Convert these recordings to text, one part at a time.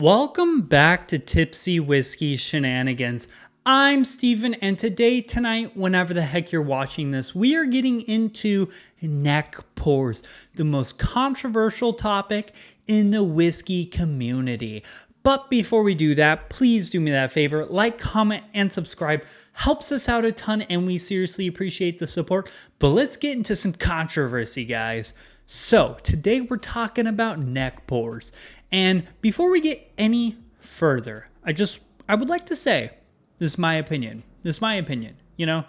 Welcome back to Tipsy Whiskey Shenanigans. I'm Steven, and tonight, whenever the heck you're watching this, we are getting into neck pours, the most controversial topic in the whiskey community. But before we do that, please do me that favor, like, comment, and subscribe. Helps us out a ton, and we seriously appreciate the support. But let's get into some controversy, guys. So, today we're talking about neck pours. And before we get any further, I would like to say, this is my opinion. You know,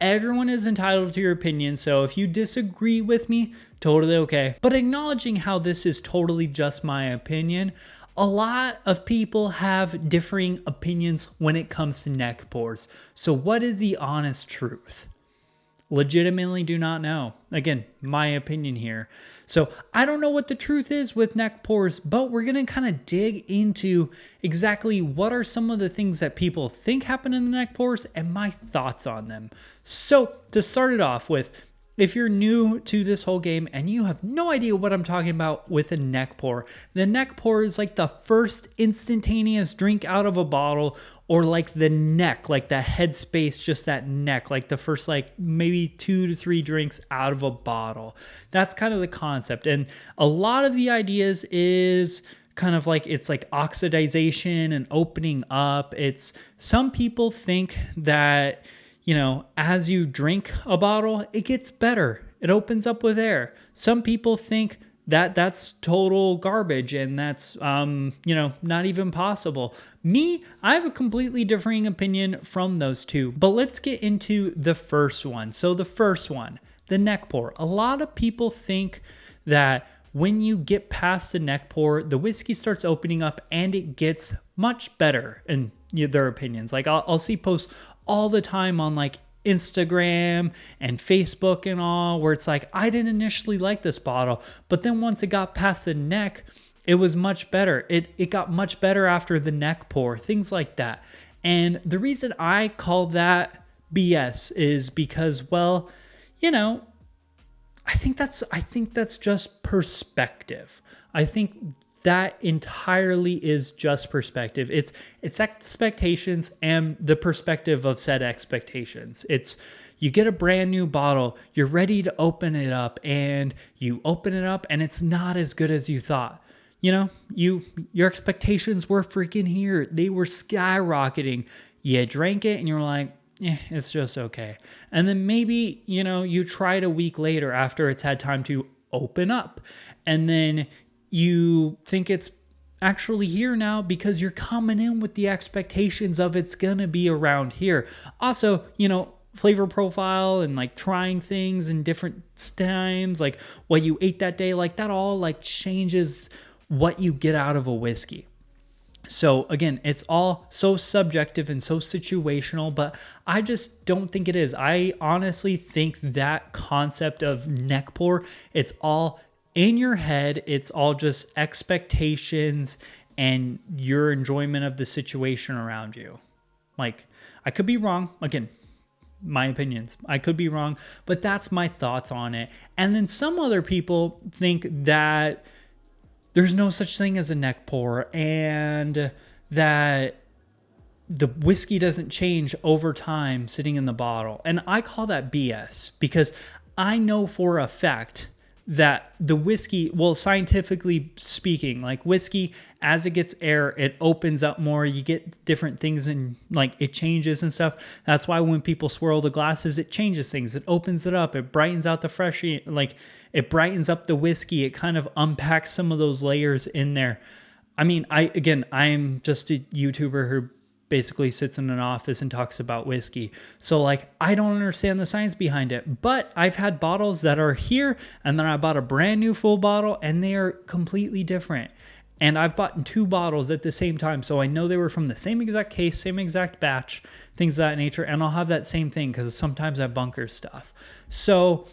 everyone is entitled to your opinion. So if you disagree with me, totally okay. But acknowledging how this is totally just my opinion, a lot of people have differing opinions when it comes to neck pours. So what is the honest truth? Legitimately do not know. Again, my opinion here. So I don't know what the truth is with neck pours, but we're going to kind of dig into exactly what are some of the things that people think happen in the neck pours and my thoughts on them. So to start it off with, if you're new to this whole game and you have no idea what I'm talking about with a neck pour, the neck pour is like the first instantaneous drink out of a bottle, or like the neck, like the head space, just that neck, like the first like maybe 2 to 3 drinks out of a bottle. That's kind of the concept. And a lot of the ideas is kind of like it's like oxidation and opening up. It's some people think that, you know, as you drink a bottle, it gets better. It opens up with air. Some people think that that's total garbage and that's, not even possible. Me, I have a completely differing opinion from those two. But let's get into the first one. So the first one, the neck pour. A lot of people think that when you get past the neck pour, the whiskey starts opening up and it gets much better in their opinions. Like I'll see posts all the time on like Instagram and Facebook and all, where it's like, I didn't initially like this bottle, but then once it got past the neck, it was much better. It got much better after the neck pour, things like that. And the reason I call that BS is because, well, I think that's just perspective. I think that entirely is just perspective. It's expectations and the perspective of said expectations. It's you get a brand new bottle, you're ready to open it up, and you open it up and it's not as good as you thought. Your expectations were freaking here. They were skyrocketing. You drank it and you're like, it's just okay. And then maybe, you try it a week later after it's had time to open up. And then you think it's actually here now because you're coming in with the expectations of it's going to be around here. Also, flavor profile and like trying things in different times, like what you ate that day, like that all like changes what you get out of a whiskey. So again, it's all so subjective and so situational, but I just don't think it is. I honestly think that concept of neck pour, it's all in your head. It's all just expectations and your enjoyment of the situation around you. Like, I could be wrong. Again, my opinions. I could be wrong, but that's my thoughts on it. And then some other people think that there's no such thing as a neck pour and that the whiskey doesn't change over time sitting in the bottle. And I call that BS because I know for a fact that the whiskey, well, scientifically speaking, like whiskey, as it gets air, it opens up more. You get different things and like it changes and stuff. That's why when people swirl the glasses, it changes things. It opens it up. It brightens out the freshie. Like it brightens up the whiskey. It kind of unpacks some of those layers in there. I mean, I'm just a YouTuber who basically sits in an office and talks about whiskey. So like, I don't understand the science behind it, but I've had bottles that are here and then I bought a brand new full bottle and they are completely different. And I've bought 2 bottles at the same time. So I know they were from the same exact case, same exact batch, things of that nature. And I'll have that same thing because sometimes I bunker stuff. So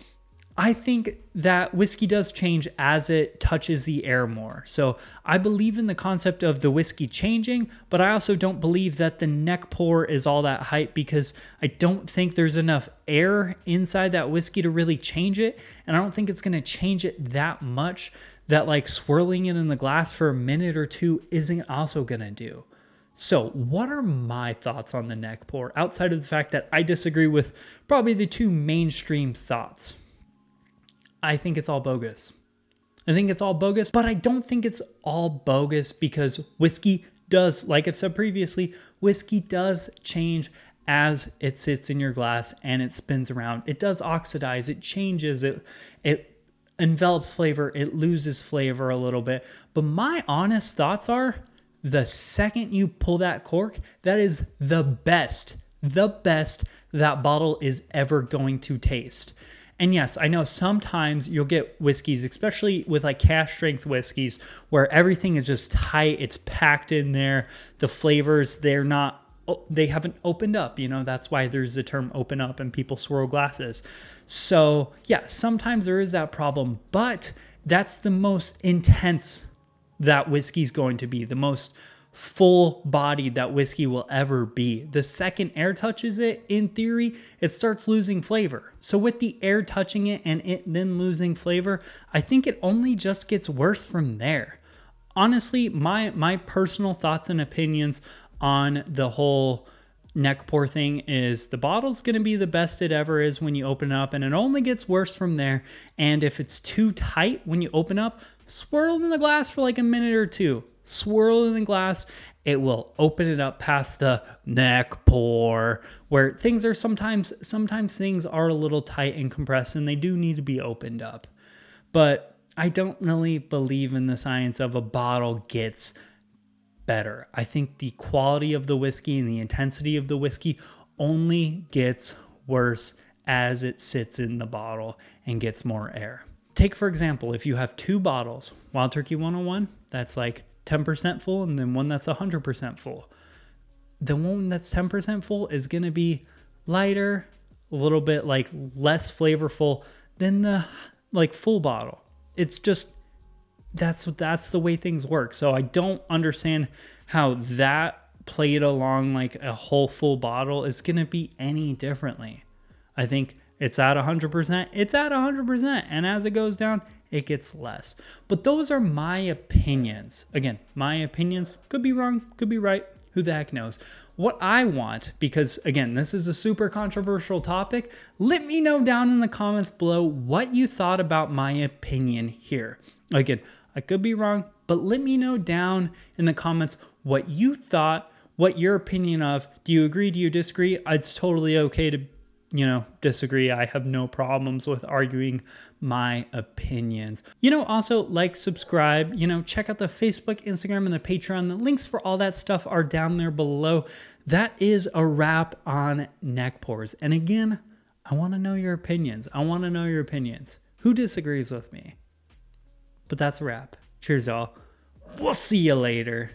I think that whiskey does change as it touches the air more. So I believe in the concept of the whiskey changing, but I also don't believe that the neck pour is all that hype because I don't think there's enough air inside that whiskey to really change it. And I don't think it's going to change it that much that like swirling it in the glass for a minute or two isn't also going to do. So what are my thoughts on the neck pour outside of the fact that I disagree with probably the two mainstream thoughts? I think it's all bogus. I think it's all bogus, but I don't think it's all bogus because whiskey does, like I've said previously, whiskey does change as it sits in your glass and it spins around. It does oxidize, it changes, it envelops flavor, it loses flavor a little bit. But my honest thoughts are, the second you pull that cork, that is the best that bottle is ever going to taste. And yes, I know sometimes you'll get whiskeys, especially with like cask strength whiskeys, where everything is just tight, it's packed in there, the flavors, they haven't opened up, that's why there's the term open up and people swirl glasses. So yeah, sometimes there is that problem, but that's the most intense that whiskey's going to be, the most full bodied that whiskey will ever be. The second air touches it, in theory, it starts losing flavor. So with the air touching it and it then losing flavor, I think it only just gets worse from there. Honestly, my personal thoughts and opinions on the whole neck pour thing is the bottle's going to be the best it ever is when you open it up, and it only gets worse from there. And if it's too tight when you open up, swirl in the glass for like a minute or two. Swirl in the glass, it will open it up past the neck pour, where things are sometimes things are a little tight and compressed and they do need to be opened up. But I don't really believe in the science of a bottle gets better. I think the quality of the whiskey and the intensity of the whiskey only gets worse as it sits in the bottle and gets more air. Take, for example, if you have two bottles, Wild Turkey 101, that's like 10% full, and then one that's 100% full. The one that's 10% full is going to be lighter, a little bit like less flavorful than the like full bottle. It's just, that's the way things work. So I don't understand how that played along like a whole full bottle is going to be any differently. I think it's at 100%, it's at 100%. And as it goes down, it gets less. But those are my opinions. Again, my opinions could be wrong, could be right. Who the heck knows? What I want, because again, this is a super controversial topic, let me know down in the comments below what you thought about my opinion here. Again, I could be wrong, but let me know down in the comments what you thought, what your opinion of. Do you agree? Do you disagree? It's totally okay to disagree. I have no problems with arguing my opinions. Also like, subscribe, check out the Facebook, Instagram, and the Patreon. The links for all that stuff are down there below. That is a wrap on neck pours. And again, I want to know your opinions. Who disagrees with me? But that's a wrap. Cheers, y'all. We'll see you later.